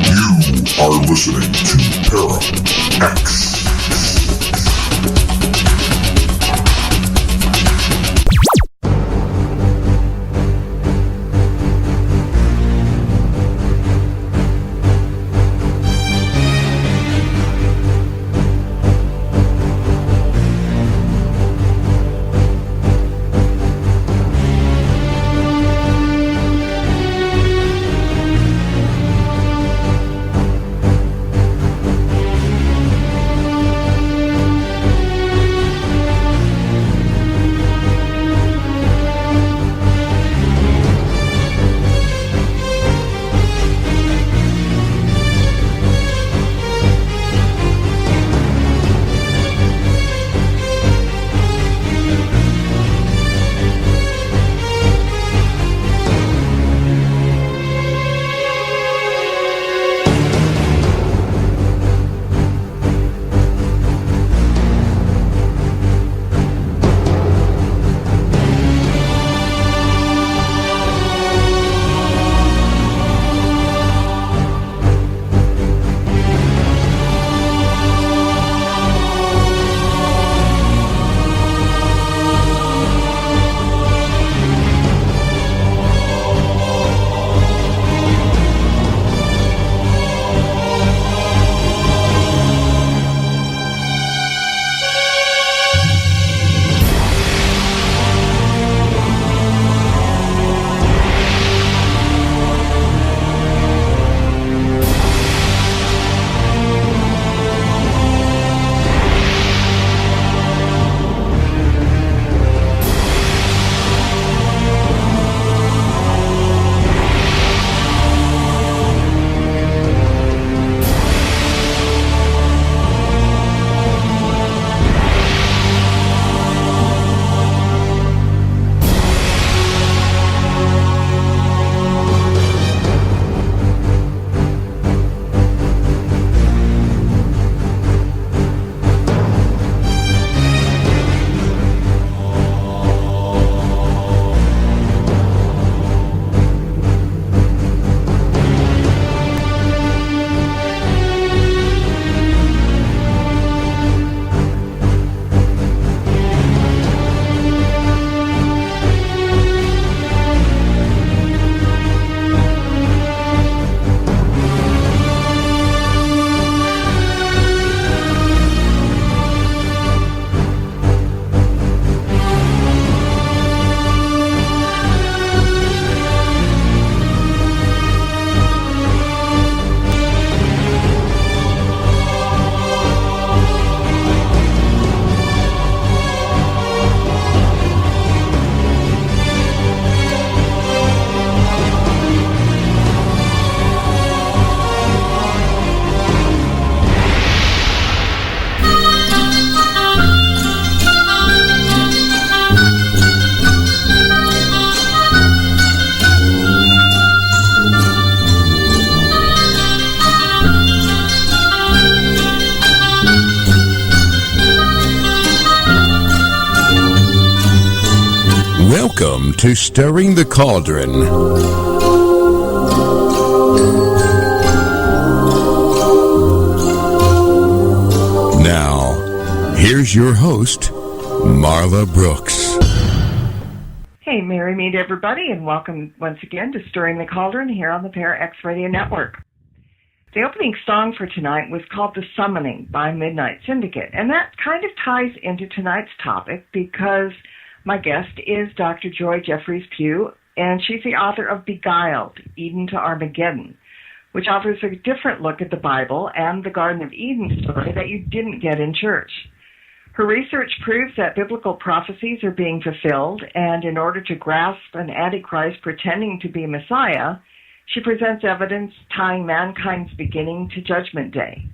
You are listening to Para X. Welcome to Stirring the Cauldron. Now, here's your host, Marla Brooks. Hey, Merry Meet everybody, and welcome once again to Stirring the Cauldron here on the Para X Radio Network. The opening song for tonight was called The Summoning by Midnight Syndicate, and that kind of ties into tonight's topic because my guest is Dr. Joye Jeffries Pugh, and she's the author of Beguiled, Eden to Armageddon, which offers a different look at the Bible and the Garden of Eden story that you didn't get in church. Her research proves that biblical prophecies are being fulfilled, and in order to grasp an antichrist pretending to be Messiah, she presents evidence tying mankind's beginning to Judgment Day.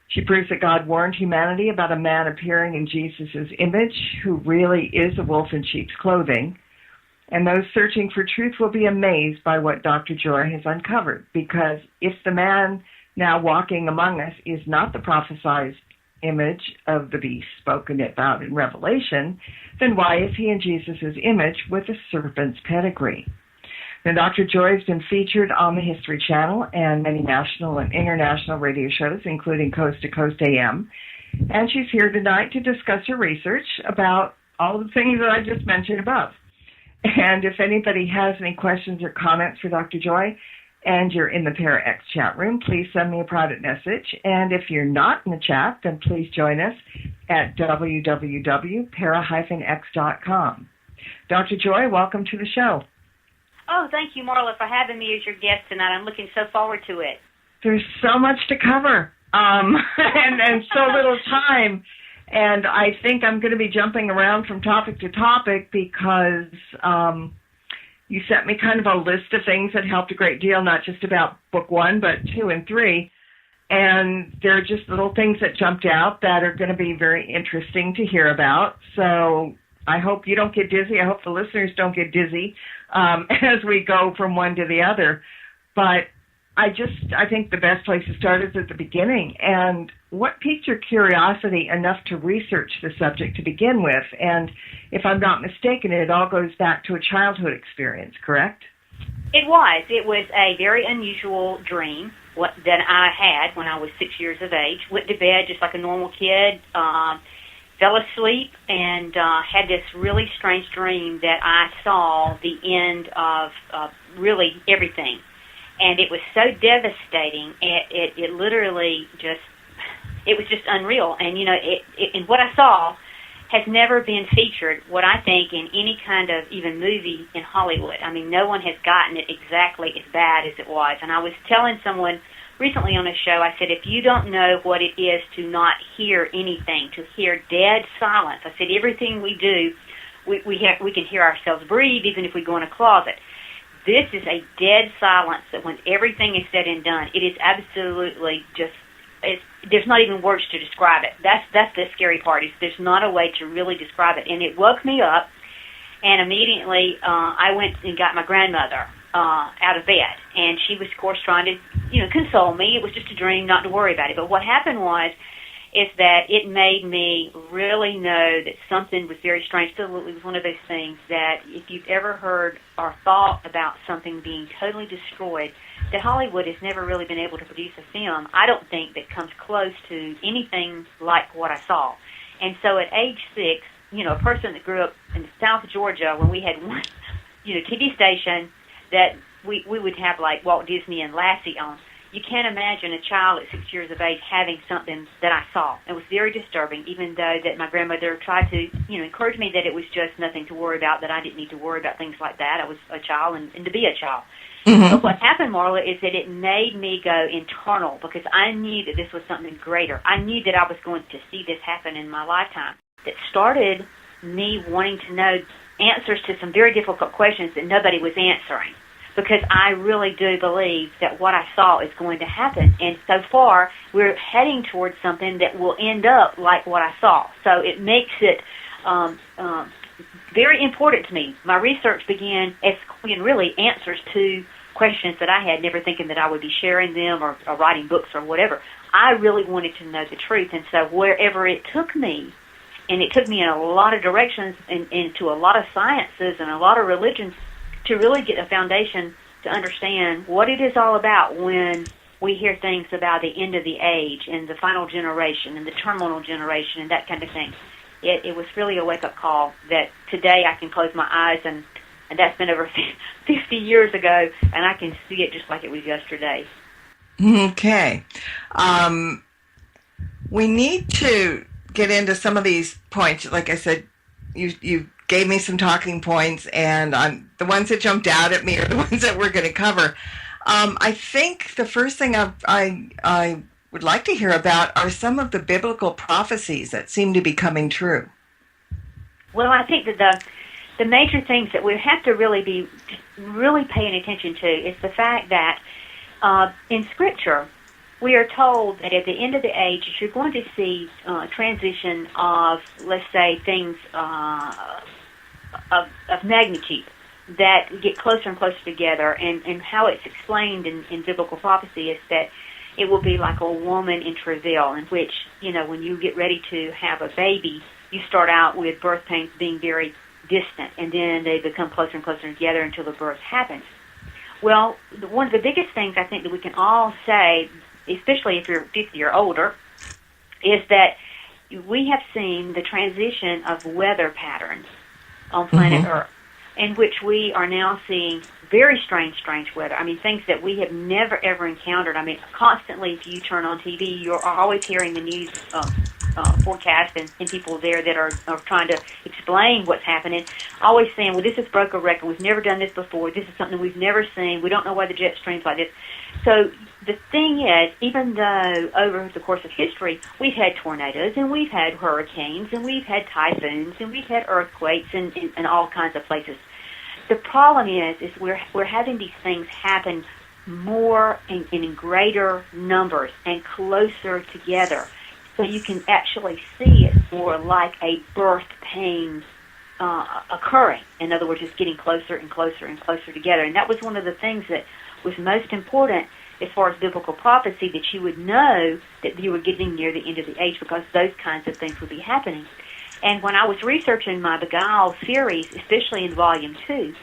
She proves that God warned humanity about a man appearing in Jesus' image who really is a wolf in sheep's clothing. And those searching for truth will be amazed by what Dr. Joye has uncovered, because if the man now walking among us is not the prophesied image of the beast spoken about in Revelation, then why is he in Jesus' image with a serpent's pedigree? Now, Dr. Joye has been featured on the History Channel and many national and international radio shows, including Coast to Coast AM. And she's here tonight to discuss her research about all the things that I just mentioned above. And if anybody has any questions or comments for Dr. Joye, and you're in the ParaX chat room, please send me a private message. And if you're not in the chat, then please join us at www.para-x.com. Dr. Joye, welcome to the show. Oh, thank you, Marla, for having me as your guest tonight. I'm looking so forward to it. There's so much to cover, and so little time. And I think I'm going to be jumping around from topic to topic because you sent me kind of a list of things that helped a great deal, not just about book 1, but 2 and 3. And there are just little things that jumped out that are going to be very interesting to hear about. So I hope you don't get dizzy. I hope the listeners don't get dizzy as we go from one to the other. But I think the best place to start is at the beginning. And what piqued your curiosity enough to research the subject to begin with? And if I'm not mistaken, it all goes back to a childhood experience, correct? It was. It was a very unusual dream that I had when I was 6 years of age. Went to bed just like a normal kid, fell asleep, and had this really strange dream that I saw the end of really everything. And it was so devastating. It literally it was just unreal. And, and what I saw has never been featured, what I think, in any kind of even movie in Hollywood. I mean, no one has gotten it exactly as bad as it was. And I was telling someone recently on a show, I said, if you don't know what it is to not hear anything, to hear dead silence, I said, everything we do, we can hear ourselves breathe even if we go in a closet. This is a dead silence that when everything is said and done, it is absolutely there's not even words to describe it. That's the scary part, is there's not a way to really describe it. And it woke me up, and immediately I went and got my grandmother out of bed. And she was, of course, trying to, console me. It was just a dream, not to worry about it. But what happened is that it made me really know that something was very strange. So it was one of those things that if you've ever heard or thought about something being totally destroyed, that Hollywood has never really been able to produce a film, I don't think, that comes close to anything like what I saw. And so at age 6, a person that grew up in South Georgia, when we had one, TV station that we would have like Walt Disney and Lassie on, you can't imagine a child at 6 years of age having something that I saw. It was very disturbing, even though that my grandmother tried to, encourage me that it was just nothing to worry about, that I didn't need to worry about things like that. I was a child and to be a child. Mm-hmm. But what happened, Marla, is that it made me go internal because I knew that this was something greater. I knew that I was going to see this happen in my lifetime. That started me wanting to know answers to some very difficult questions that nobody was answering, because I really do believe that what I saw is going to happen. And so far, we're heading towards something that will end up like what I saw. So it makes it very important to me. My research began as really answers to questions that I had, never thinking that I would be sharing them or writing books or whatever. I really wanted to know the truth. And so wherever it took me, and it took me in a lot of directions and into a lot of sciences and a lot of religions, to really get a foundation to understand what it is all about when we hear things about the end of the age and the final generation and the terminal generation and that kind of thing. It was really a wake-up call that today I can close my eyes, and that's been over 50 years ago, and I can see it just like it was yesterday. Okay. We need to get into some of these points. Like I said, you gave me some talking points, and the ones that jumped out at me are the ones that we're going to cover. I think the first thing I would like to hear about are some of the biblical prophecies that seem to be coming true. Well, I think that the major things that we have to really be paying attention to is the fact that in Scripture, we are told that at the end of the age, you're going to see transition of, let's say, things of magnitude that get closer and closer together. And how it's explained in biblical prophecy is that it will be like a woman in travail, in which, when you get ready to have a baby, you start out with birth pains being very distant, and then they become closer and closer together until the birth happens. Well, one of the biggest things I think that we can all say, especially if you're 50 or older, is that we have seen the transition of weather patterns on planet Earth, in which we are now seeing very strange weather. I mean, things that we have never, ever encountered. I mean, constantly, if you turn on TV, you're always hearing the news forecast and people there that are trying to explain what's happening, always saying, well, this has broke a record. We've never done this before. This is something we've never seen. We don't know why the jet streams like this. So the thing is, even though over the course of history we've had tornadoes and we've had hurricanes and we've had typhoons and we've had earthquakes in all kinds of places, the problem is we're having these things happen more and in greater numbers and closer together. So you can actually see it more like a birth pain occurring. In other words, it's getting closer and closer and closer together. And that was one of the things that was most important as far as biblical prophecy, that you would know that you were getting near the end of the age, because those kinds of things would be happening. And when I was researching my Beguiled series, especially in Volume 2,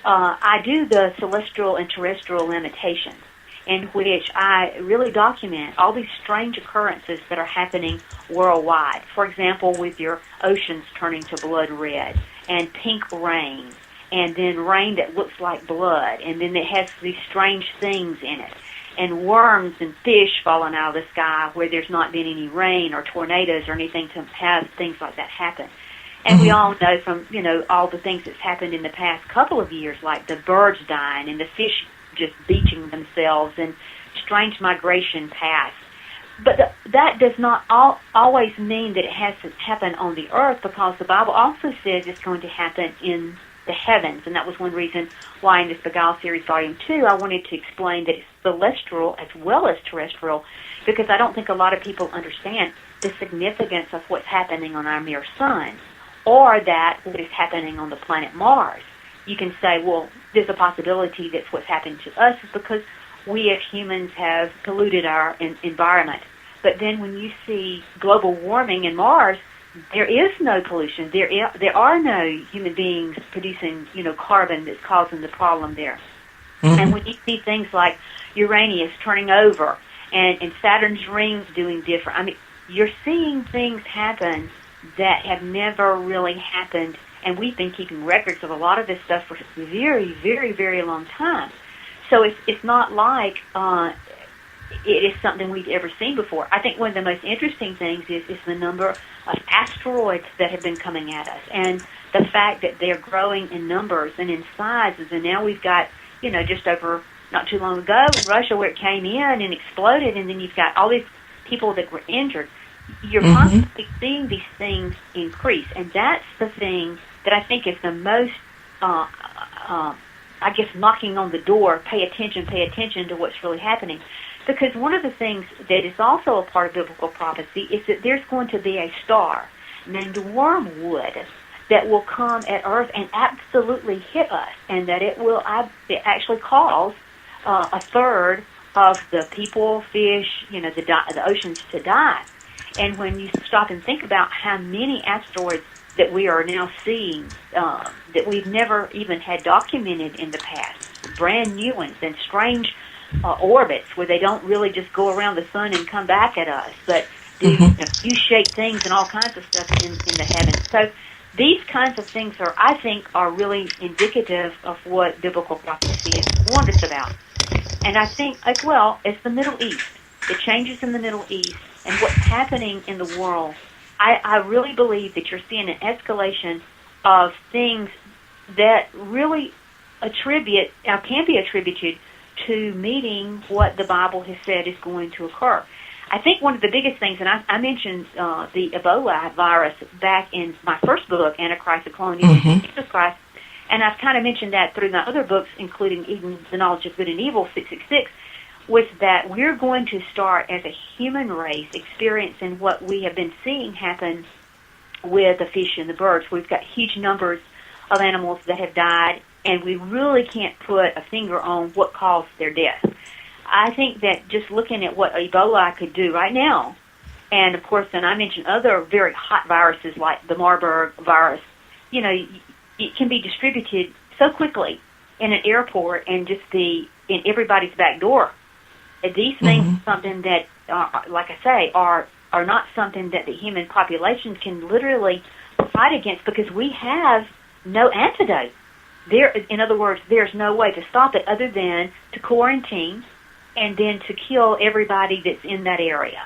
I do the celestial and terrestrial limitations, in which I really document all these strange occurrences that are happening worldwide. For example, with your oceans turning to blood red, and pink rain, and then rain that looks like blood, and then it has these strange things in it, and worms and fish falling out of the sky where there's not been any rain or tornadoes or anything to have things like that happen. And we all know from, all the things that's happened in the past couple of years, like the birds dying and the fish just beaching themselves and strange migration paths. But that does not always mean that it has to happen on the earth, because the Bible also says it's going to happen in the heavens. And that was one reason why in this Beguiled series, Volume 2, I wanted to explain that it's celestial as well as terrestrial, because I don't think a lot of people understand the significance of what's happening on our mere sun, or that what is happening on the planet Mars. You can say, well, there's a possibility that's what's happened to us is because we as humans have polluted our environment. But then when you see global warming in Mars, there is no pollution. There are no human beings producing, carbon that's causing the problem there. And when you see things like Uranus turning over and Saturn's rings doing different, I mean, you're seeing things happen that have never really happened, and we've been keeping records of a lot of this stuff for a very, very, very long time. So it's not like it is something we've ever seen before. I think one of the most interesting things is the number of asteroids that have been coming at us, and the fact that they're growing in numbers and in sizes. And now we've got, just over not too long ago, Russia, where it came in and exploded, and then you've got all these people that were injured. You're constantly seeing these things increase, and that's the thing that I think is the most, knocking on the door, pay attention to what's really happening. Because one of the things that is also a part of biblical prophecy is that there's going to be a star named Wormwood that will come at Earth and absolutely hit us, and that it actually cause a third of the people, fish, the oceans to die. And when you stop and think about how many asteroids that we are now seeing that we've never even had documented in the past, brand new ones and strange orbits where they don't really just go around the sun and come back at us, but do U-shaped things and all kinds of stuff in the heavens. So these kinds of things I think are really indicative of what biblical prophecy has warned us about. And I think as well as the Middle East, the changes in the Middle East and what's happening in the world, I really believe that you're seeing an escalation of things that really can be attributed to meeting what the Bible has said is going to occur. I think one of the biggest things, and I mentioned the Ebola virus back in my first book, Antichrist, the Culminate of Jesus Christ, and I've kind of mentioned that through my other books, including even The Knowledge of Good and Evil, 666, was that we're going to start as a human race experiencing what we have been seeing happen with the fish and the birds. We've got huge numbers of animals that have died, and we really can't put a finger on what caused their death. I think that just looking at what Ebola could do right now, and of course, then I mentioned other very hot viruses like the Marburg virus, it can be distributed so quickly in an airport and just be in everybody's back door. These things are something that, like I say, are not something that the human population can literally fight against because we have no antidote. In other words, there's no way to stop it other than to quarantine and then to kill everybody that's in that area.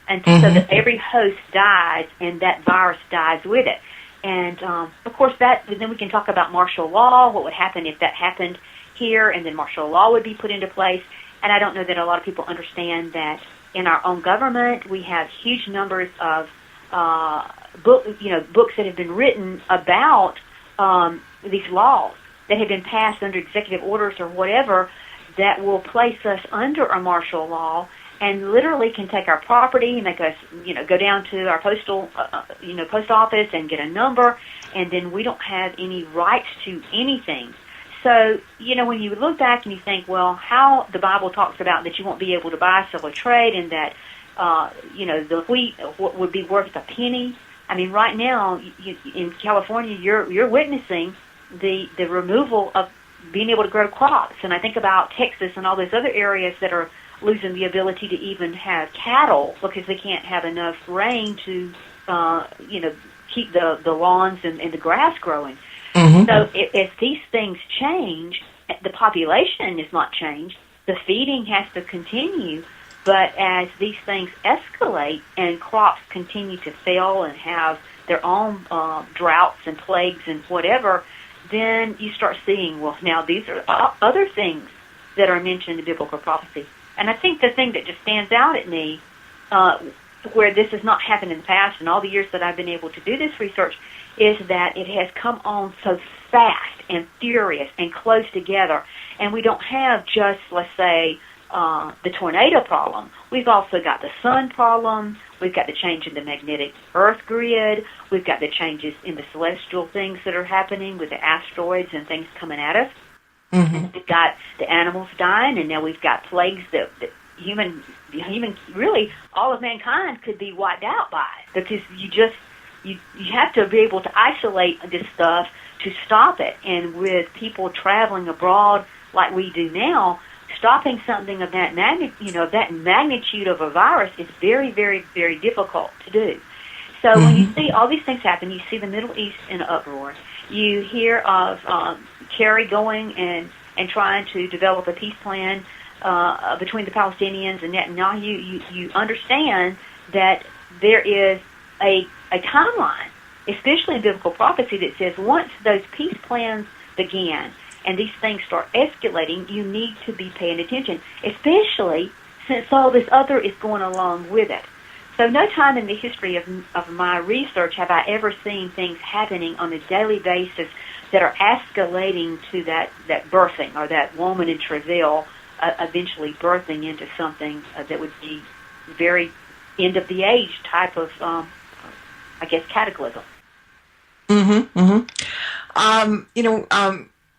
And so that every host dies and that virus dies with it. And, of course, then we can talk about martial law, what would happen if that happened here, and then martial law would be put into place. And I don't know that a lot of people understand that in our own government we have huge numbers of books that have been written about these laws that have been passed under executive orders or whatever that will place us under a martial law and literally can take our property and make us, go down to our post office and get a number, and then we don't have any rights to anything. So, when you look back and you think, well, how the Bible talks about that you won't be able to buy, sell, or trade, and that, the wheat would be worth a penny. I mean, right now in California, you're witnessing the removal of being able to grow crops. And I think about Texas and all those other areas that are losing the ability to even have cattle because they can't have enough rain to, keep the lawns and the grass growing. So if these things change, the population is not changed. The feeding has to continue. But as these things escalate and crops continue to fail and have their own droughts and plagues and whatever, then you start seeing, well, now these are other things that are mentioned in biblical prophecy. And I think the thing that just stands out at me, where this has not happened in the past and all the years that I've been able to do this research, is that it has come on so fast and furious and close together. And we don't have just, let's say, the tornado problem. We've also got the sun problem. We've got the change in the magnetic Earth grid. We've got the changes in the celestial things that are happening with the asteroids and things coming at us. And we've got the animals dying, and now we've got plagues that human, really, all of mankind could be wiped out by, because you have to be able to isolate this stuff to stop it. And with people traveling abroad like we do now, stopping something of that magnitude of a virus is very, very, very difficult to do. So when you see all these things happen, you see the Middle East in uproar. You hear of Kerry going and trying to develop a peace plan between the Palestinians and Netanyahu. You understand that there is a timeline, especially in biblical prophecy, that says once those peace plans begin and these things start escalating, you need to be paying attention, especially since all this other is going along with it. So no time in the history of my research have I ever seen things happening on a daily basis that are escalating to that birthing, or that woman in travail eventually birthing into something that would be very end of the age type of, cataclysm.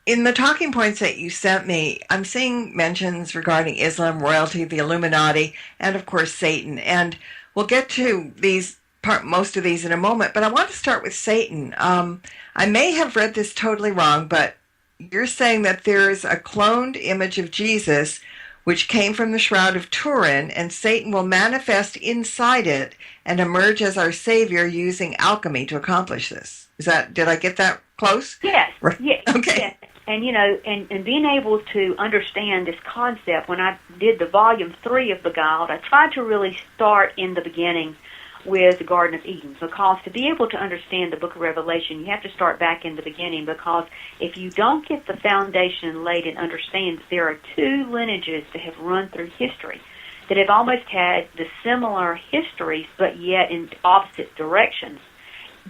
In the talking points that you sent me, I'm seeing mentions regarding Islam, royalty, the Illuminati, and of course Satan. And we'll get to most of these in a moment, but I want to start with Satan. I may have read this totally wrong, but you're saying that there's a cloned image of Jesus which came from the Shroud of Turin, and Satan will manifest inside it and emerge as our savior using alchemy to accomplish this. Did I get that close? Yes. Yes. Okay. Yes. And, and being able to understand this concept, when I did the volume 3 of Beguiled, I tried to really start in the beginning with the Garden of Eden, because to be able to understand the book of Revelation, you have to start back in the beginning, because if you don't get the foundation laid and understand that there are 2 lineages that have run through history that have almost had the similar histories but yet in opposite directions,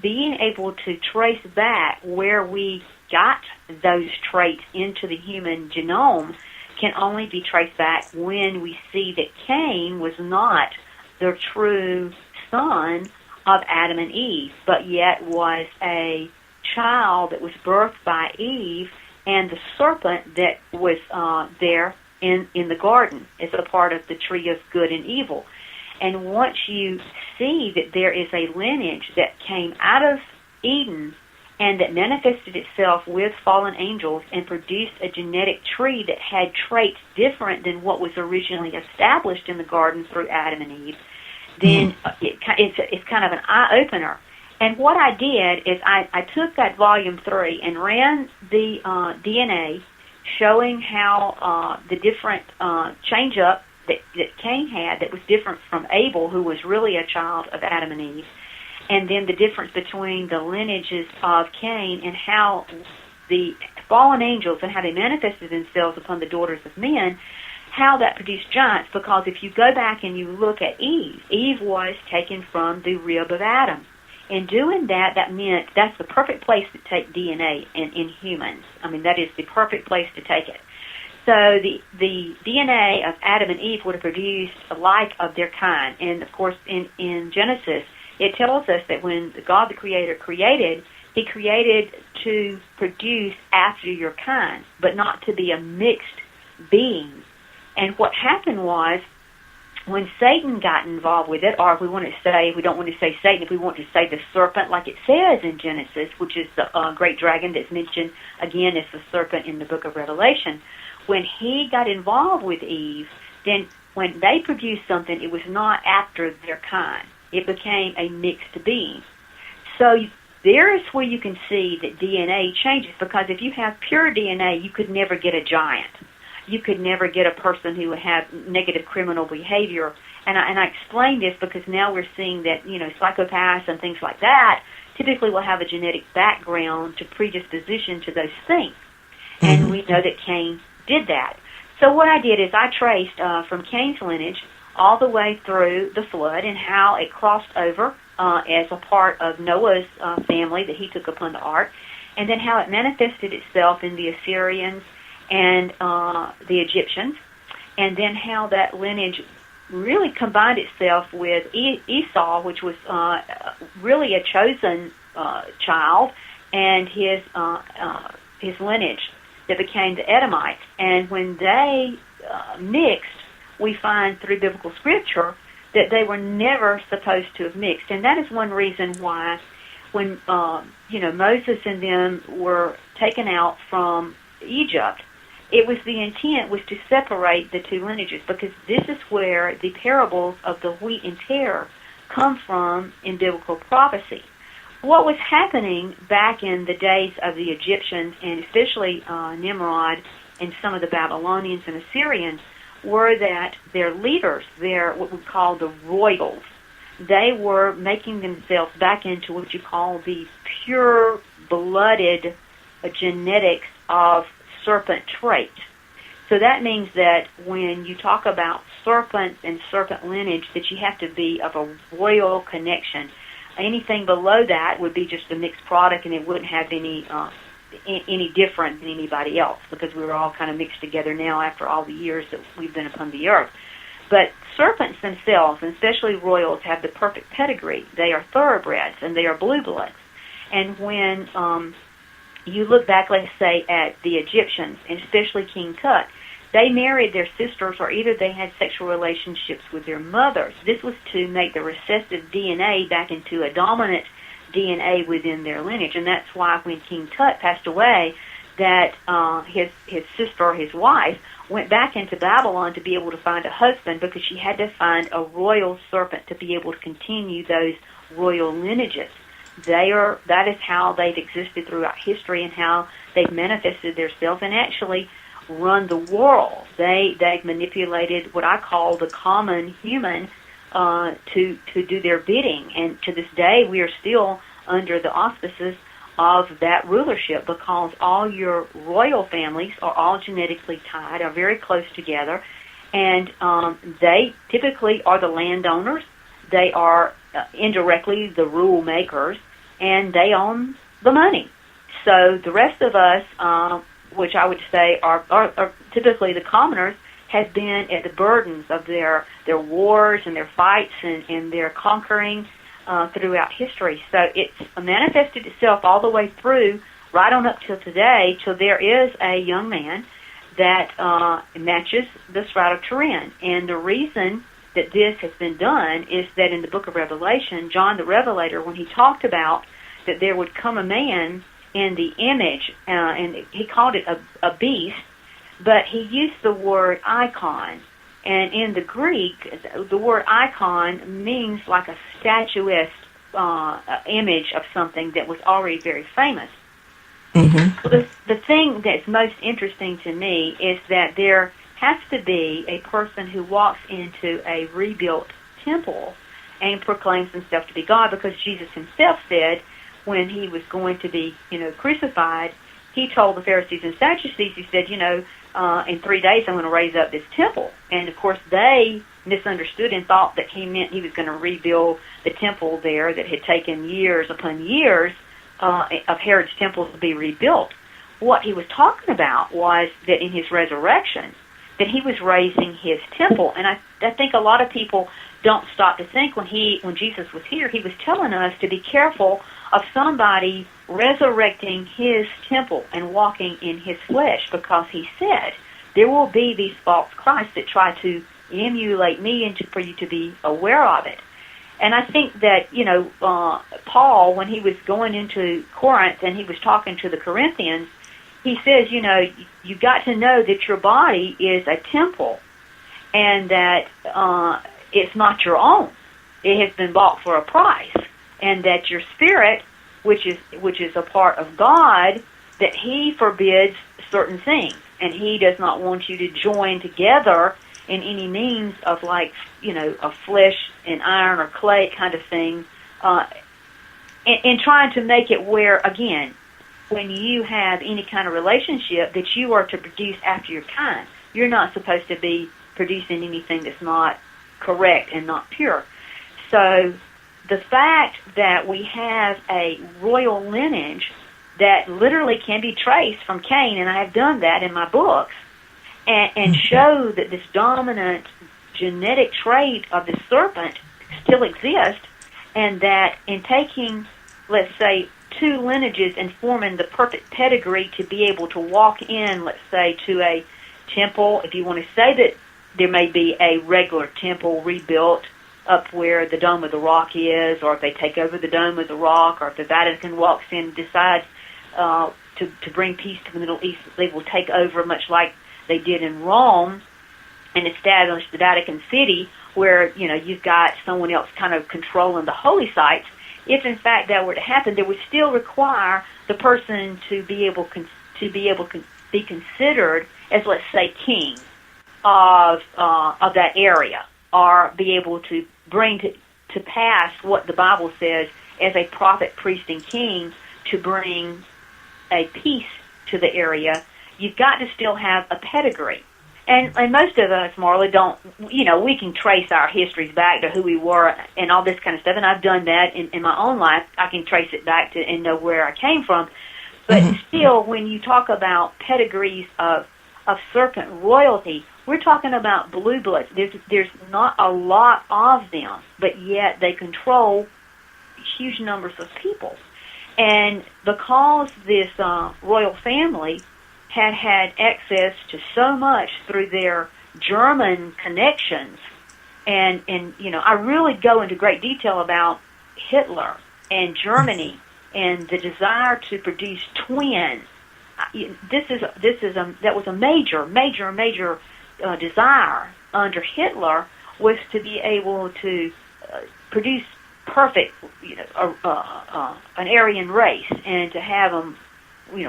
being able to trace back where we got those traits into the human genome can only be traced back when we see that Cain was not the true son of Adam and Eve, but yet was a child that was birthed by Eve and the serpent that was there in the garden as a part of the tree of good and evil. And once you see that there is a lineage that came out of Eden and that manifested itself with fallen angels and produced a genetic tree that had traits different than what was originally established in the garden through Adam and Eve, then it's kind of an eye-opener. And what I did is I took that volume 3 and ran the DNA showing how the different change-up that Cain had that was different from Abel, who was really a child of Adam and Eve, and then the difference between the lineages of Cain and how the fallen angels and how they manifested themselves upon the daughters of men, how that produced giants. Because if you go back and you look at Eve was taken from the rib of Adam. In doing that, that meant that's the perfect place to take DNA in humans. I mean, that is the perfect place to take it. So the DNA of Adam and Eve would have produced a like of their kind. And, of course, in Genesis, it tells us that when God the Creator created, He created to produce after your kind, but not to be a mixed being. And what happened was, when Satan got involved with it, or if we want to say, we don't want to say Satan, if we want to say the serpent, like it says in Genesis, which is the great dragon that's mentioned again as the serpent in the book of Revelation, when he got involved with Eve, then when they produced something, it was not after their kind. It became a mixed being. So there is where you can see that DNA changes, because if you have pure DNA, you could never get a giant. You could never get a person who would have negative criminal behavior. And I explain this because now we're seeing that, psychopaths and things like that typically will have a genetic background to predisposition to those things. And we know that Cain did that. So what I did is I traced from Cain's lineage all the way through the flood and how it crossed over as a part of Noah's family that he took upon the ark, and then how it manifested itself in the Assyrians and the Egyptians, and then how that lineage really combined itself with Esau, which was really a chosen child, and his lineage that became the Edomites. And when they mixed, we find through biblical scripture that they were never supposed to have mixed. And that is one reason why when Moses and them were taken out from Egypt, it was the intent was to separate the two lineages, because this is where the parables of the wheat and tare come from in biblical prophecy. What was happening back in the days of the Egyptians, and especially Nimrod and some of the Babylonians and Assyrians, were that their leaders, their what we call the royals, they were making themselves back into what you call the pure-blooded genetics of serpent trait. So that means that when you talk about serpents and serpent lineage, that you have to be of a royal connection. Anything below that would be just a mixed product, and it wouldn't have any different than anybody else, because we were all kind of mixed together now after all the years that we've been upon the earth. But serpents themselves, and especially royals, have the perfect pedigree. They are thoroughbreds, and they are blue bloods. And when you look back, let's say, at the Egyptians, and especially King Tut, they married their sisters, or either they had sexual relationships with their mothers. This was to make the recessive DNA back into a dominant DNA within their lineage. And that's why when King Tut passed away, that his sister, his wife, went back into Babylon to be able to find a husband, because she had to find a royal serpent to be able to continue those royal lineages. That is how they've existed throughout history, and how they've manifested themselves and actually run the world. They've manipulated what I call the common human to do their bidding. And to this day, we are still under the auspices of that rulership, because all your royal families are all genetically tied, are very close together, and they typically are the landowners. They are indirectly the rule makers, and they own the money. So the rest of us, which I would say are typically the commoners, have been at the burdens of their wars and their fights and their conquering throughout history. So it's manifested itself all the way through, right on up till today, till there is a young man that matches the Shroud of Turin. And the reason that this has been done is that in the book of Revelation, John the Revelator, when he talked about that there would come a man in the image, and he called it a beast, but he used the word icon. And in the Greek, the word icon means like a statuesque image of something that was already very famous. Mm-hmm. Well, the thing that's most interesting to me is that there has to be a person who walks into a rebuilt temple and proclaims himself to be God, because Jesus himself said when he was going to be, crucified, he told the Pharisees and Sadducees, he said, in 3 days I'm going to raise up this temple. And, of course, they misunderstood and thought that he meant he was going to rebuild the temple there that had taken years upon years of Herod's temple to be rebuilt. What he was talking about was that in his resurrection, that he was raising his temple. And I think a lot of people don't stop to think when Jesus was here, he was telling us to be careful of somebody resurrecting his temple and walking in his flesh, because he said there will be these false Christs that try to emulate me and for you to be aware of it. And I think that, Paul, when he was going into Corinth and he was talking to the Corinthians, he says, you got to know that your body is a temple and that it's not your own. It has been bought for a price. And that your spirit, which is a part of God, that he forbids certain things. And he does not want you to join together in any means of a flesh and iron or clay kind of thing, in trying to make it where, again, when you have any kind of relationship, that you are to produce after your kind. You're not supposed to be producing anything that's not correct and not pure. So the fact that we have a royal lineage that literally can be traced from Cain, and I have done that in my books, and show that this dominant genetic trait of the serpent still exists, and that in taking, let's say, two lineages and forming the perfect pedigree to be able to walk in, let's say, to a temple, if you want to say that there may be a regular temple rebuilt up where the Dome of the Rock is, or if they take over the Dome of the Rock, or if the Vatican walks in and decides to bring peace to the Middle East, they will take over, much like they did in Rome, and establish the Vatican City, where you've got someone else kind of controlling the holy sites. If in fact that were to happen, they would still require the person to be able to be considered as, let's say, king of that area, or be able to bring to pass what the Bible says as a prophet, priest, and king, to bring a peace to the area. You've got to still have a pedigree. And most of us, Marla, don't, we can trace our histories back to who we were and all this kind of stuff, and I've done that in my own life. I can trace it back to and know where I came from. But still, when you talk about pedigrees of serpent royalty, we're talking about blue bloods. There's not a lot of them, but yet they control huge numbers of people. And because this royal family had access to so much through their German connections, and I really go into great detail about Hitler and Germany and the desire to produce twins. That was a major desire under Hitler, was to be able to produce perfect, an Aryan race, and to have them,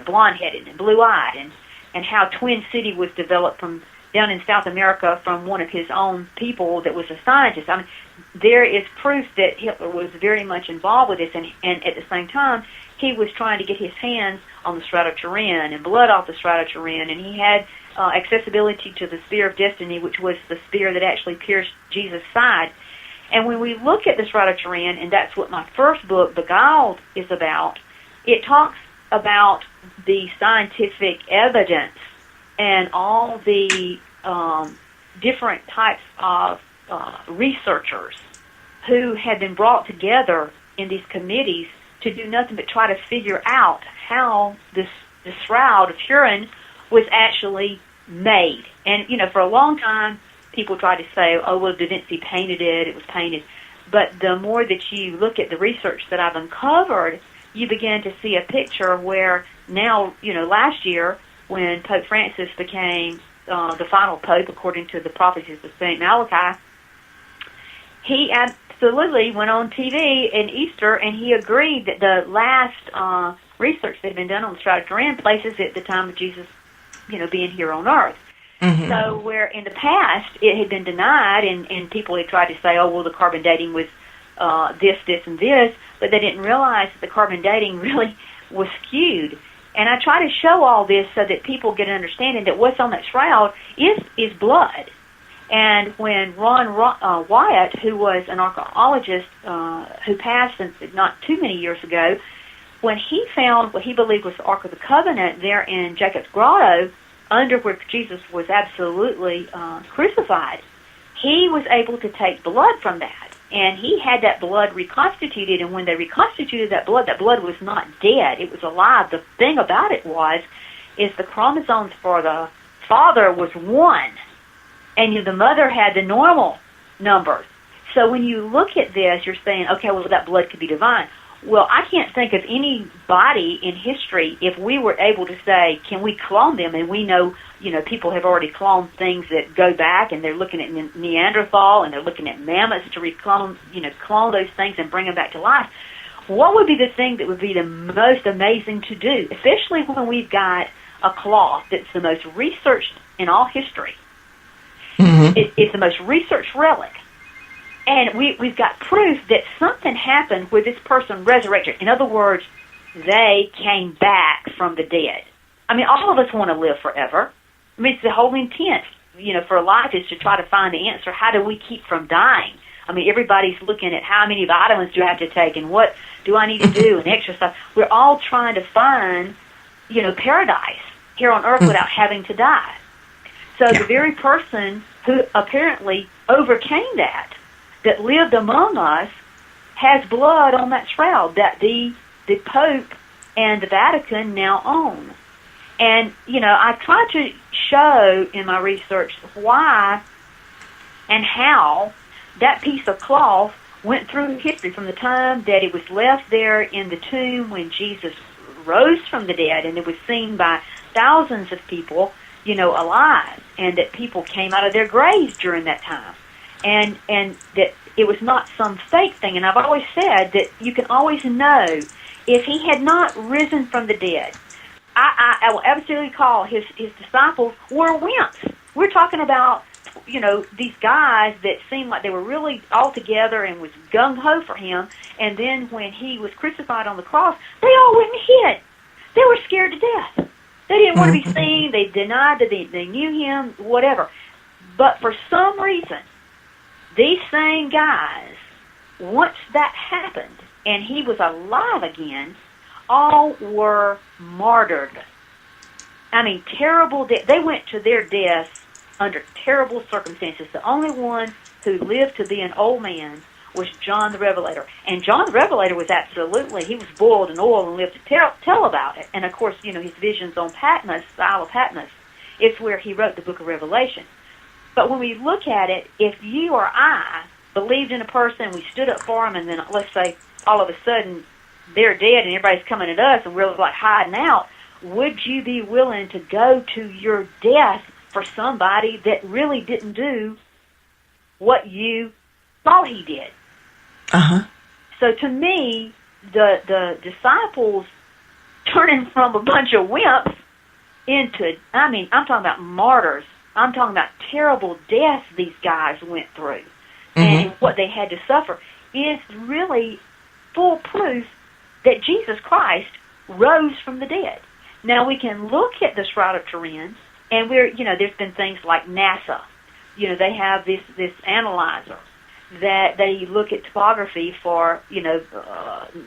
blonde-headed and blue-eyed, and how Twin City was developed from down in South America from one of his own people that was a scientist. I mean, there is proof that Hitler was very much involved with this, and at the same time, he was trying to get his hands on the Shroud of Turin and blood off the Shroud of Turin, and he had accessibility to the Spear of Destiny, which was the spear that actually pierced Jesus' side. And when we look at the Shroud of Turin, and that's what my first book, Beguiled, is about, it talks about the scientific evidence and all the different types of researchers who had been brought together in these committees to do nothing but try to figure out how the Shroud of Turin was actually made. And, for a long time, people tried to say, oh, well, Da Vinci painted it, it was painted. But the more that you look at the research that I've uncovered, you begin to see a picture where now, last year when Pope Francis became the final pope according to the prophecies of St. Malachi, he absolutely went on TV in Easter and he agreed that the last research that had been done on the Shroud of Turin places it at the time of Jesus, being here on earth. Mm-hmm. So where in the past it had been denied and people had tried to say, oh, well, the carbon dating was this, and this, but they didn't realize that the carbon dating really was skewed. And I try to show all this so that people get an understanding that what's on that shroud is blood. And when Ron Wyatt, who was an archaeologist who passed not too many years ago, when he found what he believed was the Ark of the Covenant there in Jacob's Grotto, under where Jesus was absolutely crucified, he was able to take blood from that. And he had that blood reconstituted, and when they reconstituted that blood was not dead. It was alive. The thing about it is the chromosomes for the father was 1, and the mother had the normal numbers. So when you look at this, you're saying, okay, well, that blood could be divine. Well, I can't think of anybody in history, if we were able to say, can we clone them? And we know, people have already cloned things that go back, and they're looking at Neanderthal, and they're looking at mammoths to clone those things and bring them back to life. What would be the thing that would be the most amazing to do, especially when we've got a cloth that's the most researched in all history? Mm-hmm. It's the most researched relic. And we've got proof that something happened where this person resurrected. In other words, they came back from the dead. I mean, all of us want to live forever. I mean, it's the whole intent, for life is to try to find the answer. How do we keep from dying? I mean, everybody's looking at how many vitamins do I have to take and what do I need to do and exercise. We're all trying to find, paradise here on earth without having to die. So the very person who apparently overcame that lived among us, has blood on that shroud that the Pope and the Vatican now own. And, I try to show in my research why and how that piece of cloth went through history from the time that it was left there in the tomb when Jesus rose from the dead, and it was seen by thousands of people, alive, and that people came out of their graves during that time. And that it was not some fake thing. And I've always said that you can always know if he had not risen from the dead. I will absolutely call his disciples were wimps. We're talking about, these guys that seemed like they were really all together and was gung-ho for him. And then when he was crucified on the cross, they all went and hid. They were scared to death. They didn't want to be seen. They denied that they knew him, whatever. But for some reason, these same guys, once that happened and he was alive again, all were martyred. I mean, terrible death. They went to their deaths under terrible circumstances. The only one who lived to be an old man was John the Revelator. And John the Revelator was he was boiled in oil and lived to tell about it. And, of course, his visions on Patmos, the Isle of Patmos, it's where he wrote the book of Revelation. But when we look at it, if you or I believed in a person, we stood up for them, and then let's say all of a sudden they're dead and everybody's coming at us and we're like hiding out, would you be willing to go to your death for somebody that really didn't do what you thought he did? Uh-huh. So to me, the disciples turning from a bunch of wimps into, I'm talking about martyrs. I'm talking about terrible deaths these guys went through and what they had to suffer is really full proof that Jesus Christ rose from the dead. Now, we can look at the Shroud of Turin, and there's been things like NASA. They have this analyzer that they look at topography for,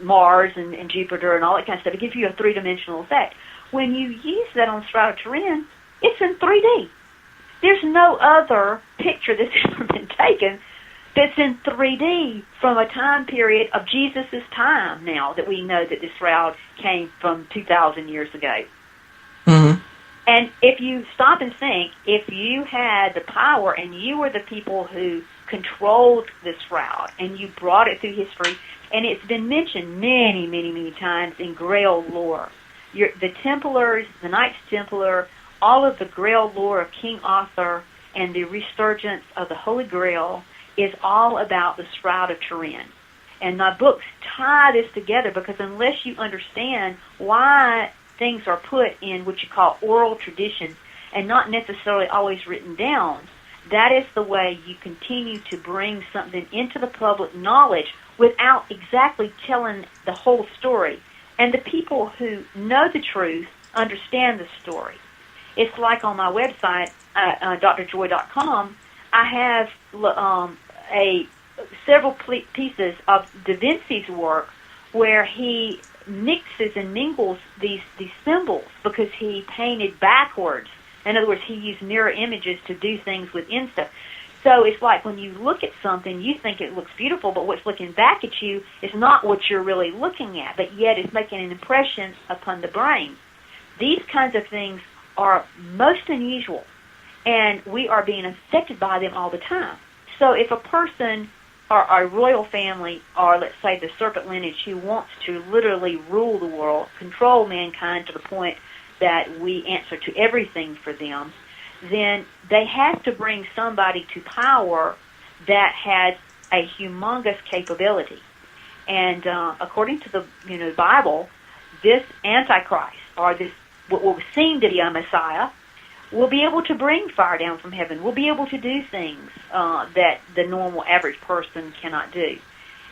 Mars and Jupiter and all that kind of stuff. It gives you a three-dimensional effect. When you use that on Shroud of Turin, it's in 3D. There's no other picture that's ever been taken that's in 3D from a time period of Jesus' time now that we know that this shroud came from 2,000 years ago. Mm-hmm. And if you stop and think, if you had the power and you were the people who controlled this shroud and you brought it through history And it's been mentioned many, many, many times in Grail lore. The Templars, the Knights Templar, all of the Grail lore of King Arthur and the resurgence of the Holy Grail is all about the Shroud of Turin. And my books tie this together because unless you understand why things are put in what you call oral traditions and not necessarily always written down, that is the way you continue to bring something into the public knowledge without exactly telling the whole story. And the people who know the truth understand the story. It's like on my website, drjoye.com, I have several pieces of Da Vinci's work where he mixes and mingles these symbols because he painted backwards. In other words, he used mirror images to do things within stuff. So it's like when you look at something, you think it looks beautiful, but what's looking back at you is not what you're really looking at, but yet it's making an impression upon the brain. These kinds of things are most unusual, and we are being affected by them all the time. So if a person or a royal family, or let's say the serpent lineage, who wants to literally rule the world, control mankind to the point that we answer to everything for them, then they have to bring somebody to power that has a humongous capability. And according to the Bible, this antichrist, or this what will seem to be a Messiah, will be able to bring fire down from heaven. Will be able to do things that the normal average person cannot do.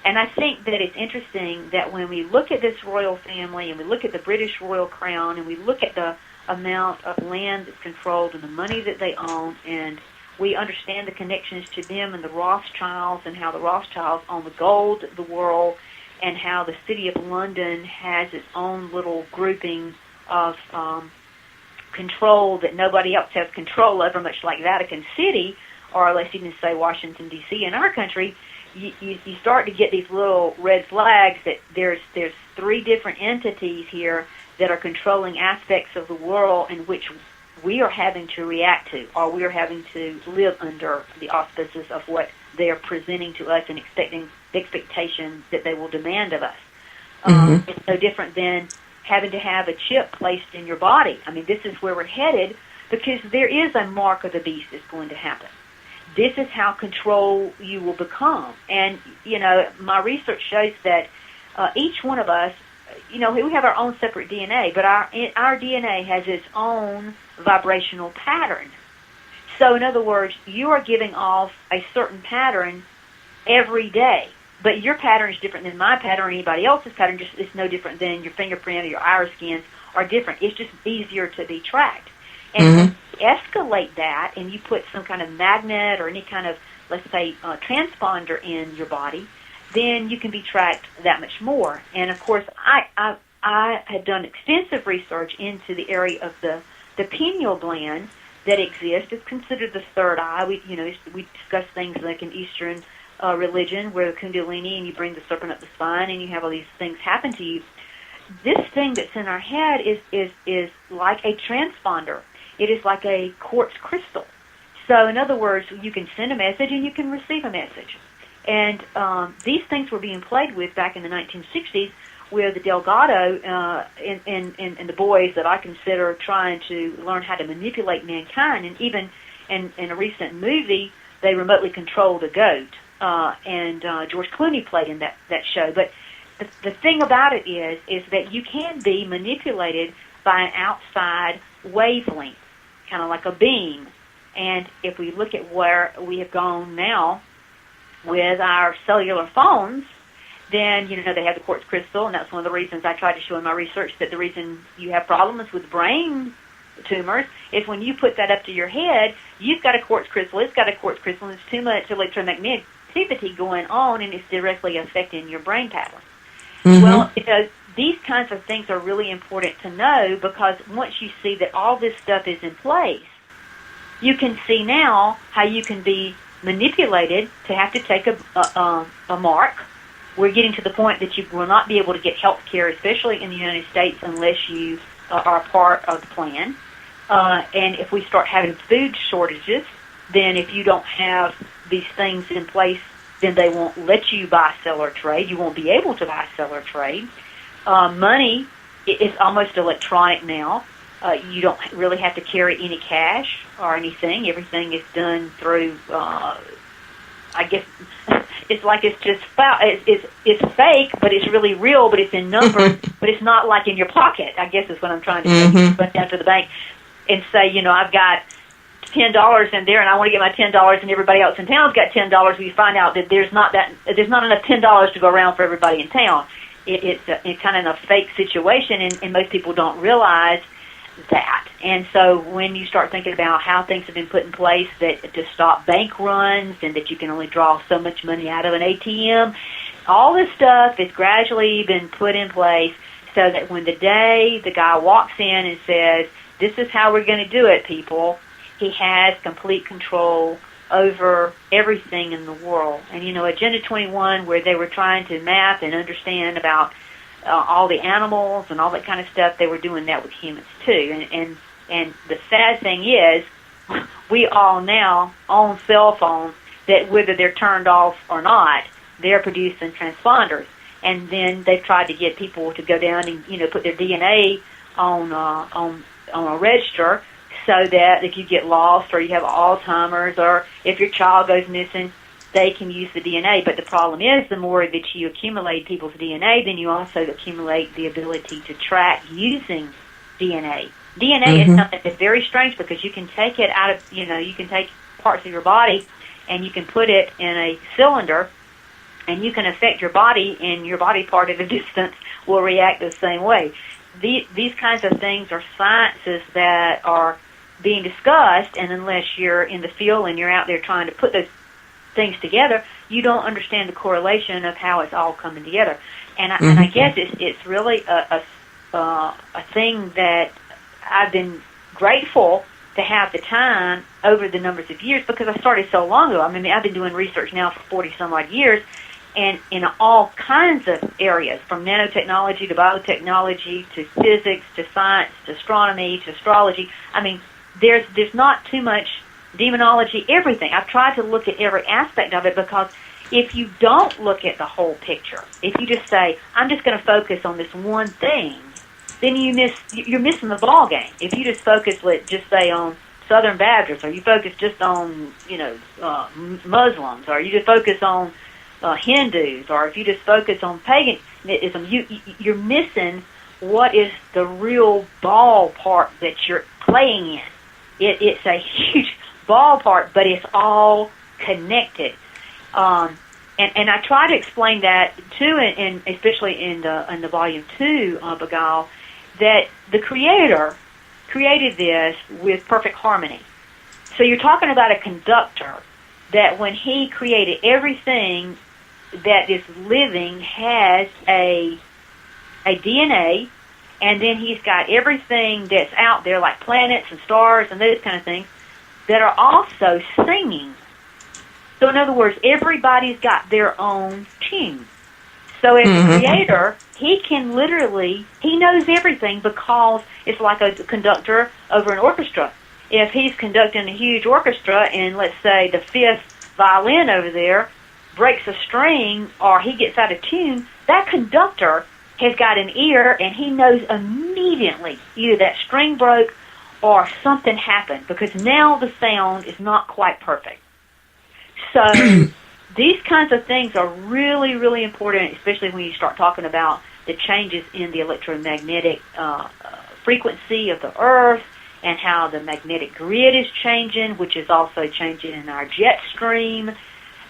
And I think that it's interesting that when we look at this royal family and we look at the British royal crown and we look at the amount of land that's controlled and the money that they own, and we understand the connections to them and the Rothschilds and how the Rothschilds own the gold of the world and how the city of London has its own little grouping of control that nobody else has control over, much like Vatican City, or let's even say Washington, D.C. in our country, you start to get these little red flags that there's three different entities here that are controlling aspects of the world in which we are having to react to, or we are having to live under the auspices of what they are presenting to us and expectation that they will demand of us. It's no different than having to have a chip placed in your body. I mean, this is where we're headed because there is a mark of the beast that's going to happen. This is how control you will become. And, my research shows that each one of us, we have our own separate DNA, but our DNA has its own vibrational pattern. So, in other words, you are giving off a certain pattern every day. But your pattern is different than my pattern or anybody else's pattern. Just it's no different than your fingerprint or your iris scans are different. It's just easier to be tracked. And when you escalate that and you put some kind of magnet or any kind of, let's say, transponder in your body, then you can be tracked that much more. And, of course, I had done extensive research into the area of the pineal gland that exists. It's considered the third eye. We discuss things like in Eastern religion where the kundalini and you bring the serpent up the spine and you have all these things happen to you. This thing that's in our head is like a transponder. It is like a quartz crystal. So in other words, you can send a message and you can receive a message. And these things were being played with back in the 1960s with the Delgado and the boys that I consider trying to learn how to manipulate mankind. And even in a recent movie, they remotely controlled a goat. And George Clooney played in that show. But the thing about it is that you can be manipulated by an outside wavelength, kind of like a beam. And if we look at where we have gone now with our cellular phones, then, they have the quartz crystal, and that's one of the reasons I tried to show in my research that the reason you have problems with brain tumors is when you put that up to your head, you've got a quartz crystal, it's got a quartz crystal, and it's too much electromagneticity going on, and it's directly affecting your brain pattern. Well, these kinds of things are really important to know because once you see that all this stuff is in place, you can see now how you can be manipulated to have to take a mark. We're getting to the point that you will not be able to get health care, especially in the United States, unless you are a part of the plan. And if we start having food shortages, then if you don't have these things in place then they won't let you buy, sell, or trade. You won't be able to buy, sell, or trade. Money is almost electronic now. You don't really have to carry any cash or anything. Everything is done through, I guess, it's like it's just it's fake, but it's really real, but it's in numbers, but it's not like in your pocket, I guess is what I'm trying to say. You run down to the bank and say, I've got $10 in there, and I want to get my $10, and everybody else in town's got $10. We find out that there's not enough $10 to go around for everybody in town. It's kind of a fake situation, and most people don't realize that. And so when you start thinking about how things have been put in place to stop bank runs and that you can only draw so much money out of an ATM, all this stuff has gradually been put in place so that when the guy walks in and says, this is how we're going to do it, people, he has complete control over everything in the world. And, Agenda 21, where they were trying to map and understand about all the animals and all that kind of stuff, they were doing that with humans too. And the sad thing is, we all now own cell phones that, whether they're turned off or not, they're producing transponders. And then they've tried to get people to go down and put their DNA on a register, so that if you get lost or you have Alzheimer's or if your child goes missing, they can use the DNA. But the problem is, the more that you accumulate people's DNA, then you also accumulate the ability to track using DNA. DNA is something that's very strange because you can take it out of, you can take parts of your body and you can put it in a cylinder and you can affect your body, and your body part at a distance will react the same way. These kinds of things are sciences that are being discussed, and unless you're in the field and you're out there trying to put those things together, you don't understand the correlation of how it's all coming together. And I guess it's really a thing that I've been grateful to have the time over the numbers of years, because I started so long ago. I mean, I've been doing research now for 40-some-odd years, and in all kinds of areas, from nanotechnology to biotechnology to physics to science to astronomy to astrology. I mean, there's not too much demonology, everything. I've tried to look at every aspect of it, because if you don't look at the whole picture, if you just say, I'm just going to focus on this one thing, then you're missing the ball game. If you just focus, let's just say, on Southern Baptists, or you focus just on, Muslims, or you just focus on Hindus, or if you just focus on paganism, you're missing what is the real ballpark that you're playing in. It's a huge ballpark, but it's all connected. And I try to explain that too, and especially in the volume 2 of Beguiled, that the Creator created this with perfect harmony. So you're talking about a conductor that, when He created everything that is living, has a DNA, and then He's got everything that's out there, like planets and stars and those kind of things, that are also singing. So in other words, everybody's got their own tune. So as a creator, He can literally, He knows everything, because it's like a conductor over an orchestra. If He's conducting a huge orchestra, and let's say the 5th violin over there breaks a string, or he gets out of tune, that conductor has got an ear, and he knows immediately either that string broke or something happened, because now the sound is not quite perfect. So these kinds of things are really, really important, especially when you start talking about the changes in the electromagnetic frequency of the Earth, and how the magnetic grid is changing, which is also changing in our jet stream.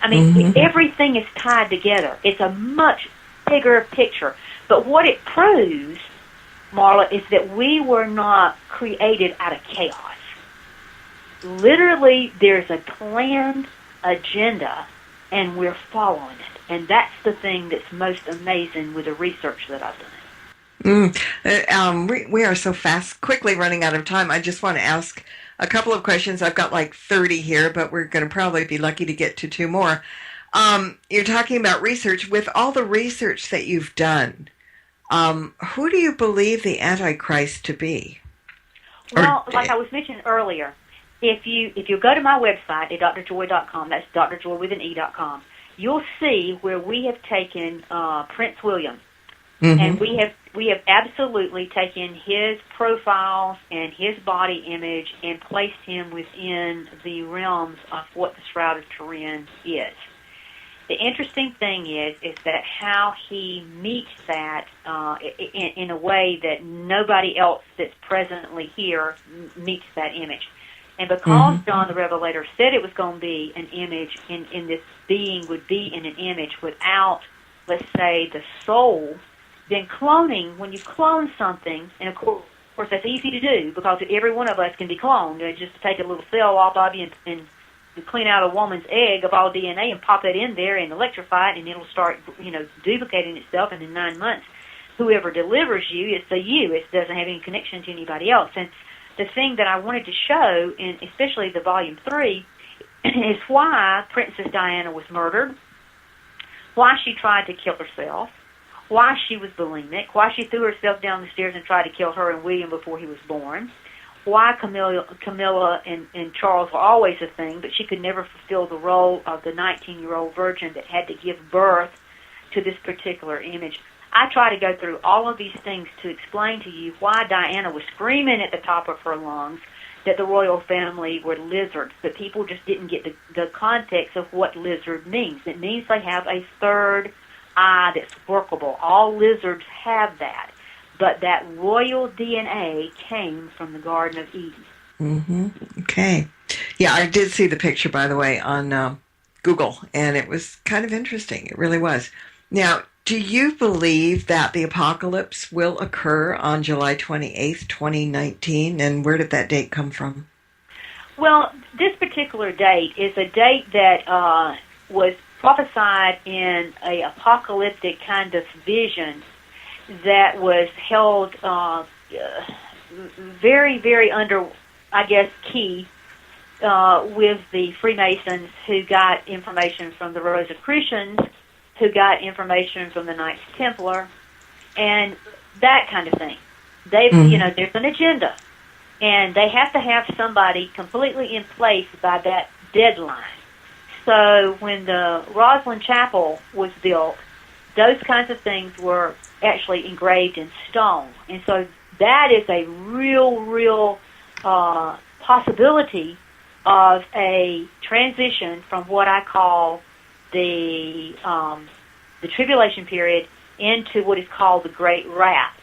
I mean, everything is tied together. It's a much bigger picture. But what it proves, Marla, is that we were not created out of chaos. Literally, there's a planned agenda, and we're following it. And that's the thing that's most amazing with the research that I've done. We are so quickly running out of time. I just want to ask a couple of questions. I've got like 30 here, but we're going to probably be lucky to get to 2 more. You're talking about research. With all the research that you've done, who do you believe the Antichrist to be? Well, like I was mentioning earlier, if you go to my website at drjoye.com, that's drjoye with an E.com, you'll see where we have taken Prince William, and we have absolutely taken his profiles and his body image and placed him within the realms of what the Shroud of Turin is. The interesting thing is that how he meets that in a way that nobody else that's presently here meets that image. And because John the Revelator said it was going to be an image, in this being would be in an image without, let's say, the soul, then cloning, when you clone something, and of course that's easy to do because every one of us can be cloned. Just take a little cell off of you and clean out a woman's egg of all DNA and pop it in there and electrify it, and it'll start, duplicating itself. And in 9 months, whoever delivers you, it's the you. It doesn't have any connection to anybody else. And the thing that I wanted to show, in especially the Volume 3, is why Princess Diana was murdered, why she tried to kill herself, why she was bulimic, why she threw herself down the stairs and tried to kill her and William before he was born, why Camilla and Charles were always a thing, but she could never fulfill the role of the 19-year-old virgin that had to give birth to this particular image. I try to go through all of these things to explain to you why Diana was screaming at the top of her lungs that the royal family were lizards, but people just didn't get the context of what lizard means. It means they have a third eye that's workable. All lizards have that. But that royal DNA came from the Garden of Eden. Okay. Yeah, I did see the picture, by the way, on Google, and it was kind of interesting. It really was. Now, do you believe that the apocalypse will occur on July 28th, 2019, and where did that date come from? Well, this particular date is a date that was prophesied in a apocalyptic kind of vision that was held very, very under, I guess, key with the Freemasons, who got information from the Rosicrucians, who got information from the Knights Templar, and that kind of thing. There's an agenda, and they have to have somebody completely in place by that deadline. So when the Rosslyn Chapel was built, those kinds of things were actually engraved in stone. And so that is a real possibility of a transition from what I call the tribulation period into what is called the Great Wrath.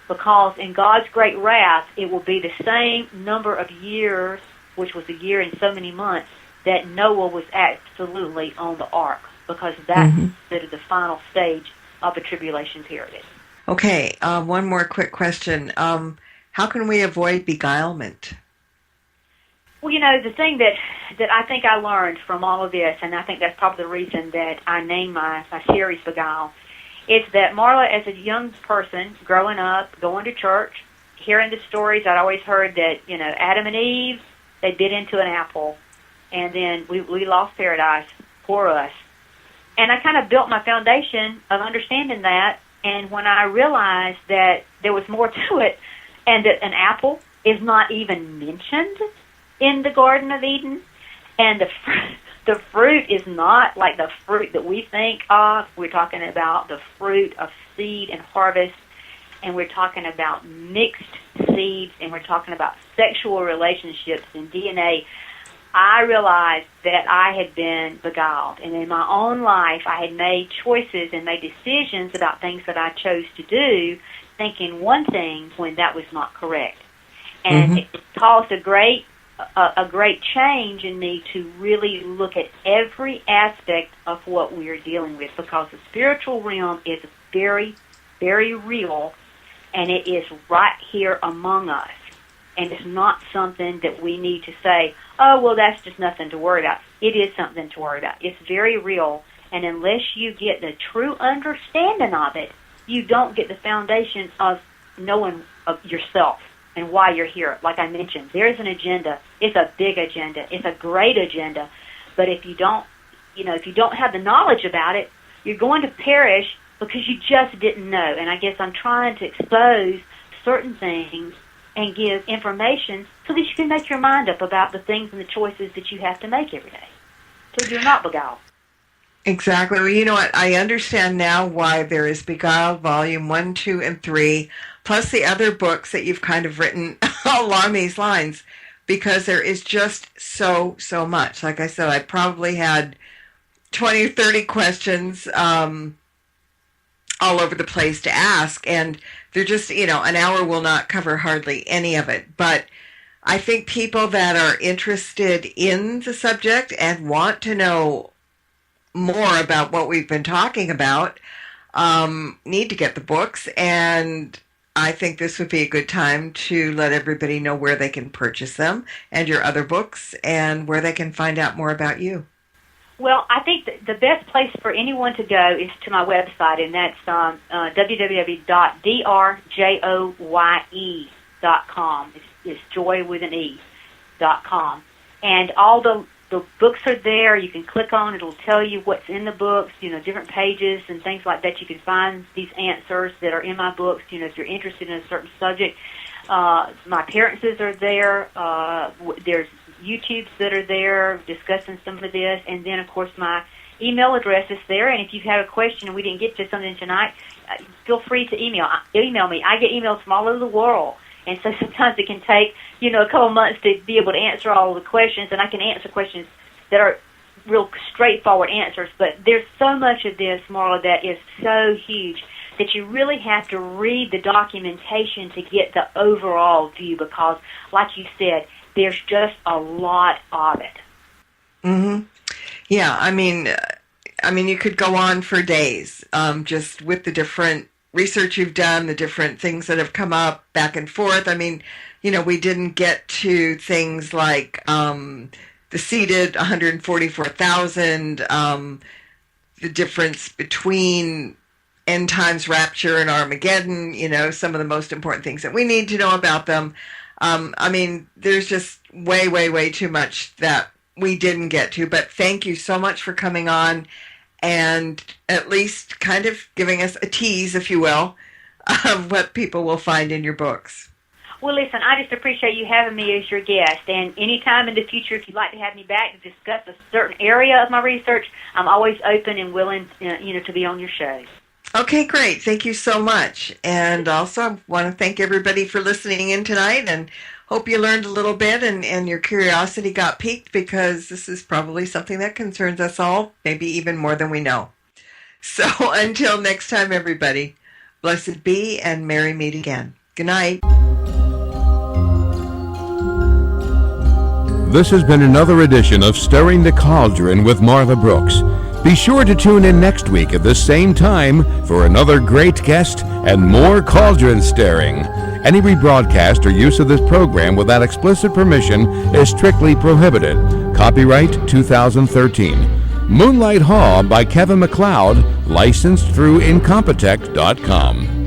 Because in God's Great Wrath, it will be the same number of years, which was a year and so many months, that Noah was absolutely on the ark, because that's considered the final stage of the tribulation period. Okay, one more quick question. How can we avoid beguilement? Well, the thing that I think I learned from all of this, and I think that's probably the reason that I named my series Beguiled, is that Marla, as a young person, growing up, going to church, hearing the stories, I'd always heard that, Adam and Eve, they bit into an apple, and then we lost paradise. Poor us. And I kind of built my foundation of understanding that, and when I realized that there was more to it, and that an apple is not even mentioned in the Garden of Eden, and the fruit is not like the fruit that we think of. We're talking about the fruit of seed and harvest, and we're talking about mixed seeds, and we're talking about sexual relationships and DNA. I realized that I had been beguiled, and in my own life I had made choices and made decisions about things that I chose to do, thinking one thing when that was not correct. And it caused a great change in me to really look at every aspect of what we are dealing with, because the spiritual realm is very, very real, and it is right here among us. And it's not something that we need to say, oh, well, that's just nothing to worry about. It is something to worry about. It's very real, and unless you get the true understanding of it, you don't get the foundation of knowing of yourself and why you're here. Like I mentioned, there is an agenda. It's a big agenda. It's a great agenda. But if you don't have the knowledge about it, you're going to perish because you just didn't know. And I guess I'm trying to expose certain things and give information so that you can make your mind up about the things and the choices that you have to make every day, so you're not beguiled. Exactly. Well, you know what? I understand now why there is Beguiled Volume 1, 2, and 3, plus the other books that you've kind of written along these lines, because there is just so much. Like I said, I probably had 20 or 30 questions all over the place to ask, and they're just, an hour will not cover hardly any of it. But I think people that are interested in the subject and want to know more about what we've been talking about need to get the books, and I think this would be a good time to let everybody know where they can purchase them and your other books and where they can find out more about you. Well, I think the best place for anyone to go is to my website, and that's www.drjoye.com. It's joy with an E.com. And all the books are there. You can click on it. It'll tell you what's in the books, different pages and things like that. You can find these answers that are in my books, if you're interested in a certain subject. My appearances are there. There's YouTubes that are there discussing some of this. And then, of course, my email address is there. And if you have a question and we didn't get to something tonight, feel free to email me. I get emails from all over the world. And so sometimes it can take, a couple months to be able to answer all the questions, and I can answer questions that are real straightforward answers. But there's so much of this, Marla, that is so huge that you really have to read the documentation to get the overall view because, like you said, there's just a lot of it. Mm-hmm. Yeah, I mean, you could go on for days just with the different research you've done, the different things that have come up back and forth. I mean, we didn't get to things like the seeded 144,000, the difference between end times rapture and Armageddon, some of the most important things that we need to know about them. I mean, there's just way too much that we didn't get to, but thank you so much for coming on and at least kind of giving us a tease, if you will, of what people will find in your books. Well, listen, I just appreciate you having me as your guest, and anytime in the future, if you'd like to have me back to discuss a certain area of my research, I'm always open and willing, to be on your show. Okay, great. Thank you so much. And also, I want to thank everybody for listening in tonight, and hope you learned a little bit and your curiosity got piqued, because this is probably something that concerns us all, maybe even more than we know. So until next time, everybody, blessed be and merry meet again. Good night. This has been another edition of Stirring the Cauldron with Marla Brooks. Be sure to tune in next week at this same time for another great guest and more cauldron stirring. Any rebroadcast or use of this program without explicit permission is strictly prohibited. Copyright 2013. Moonlight Haw by Kevin MacLeod, licensed through Incompetech.com.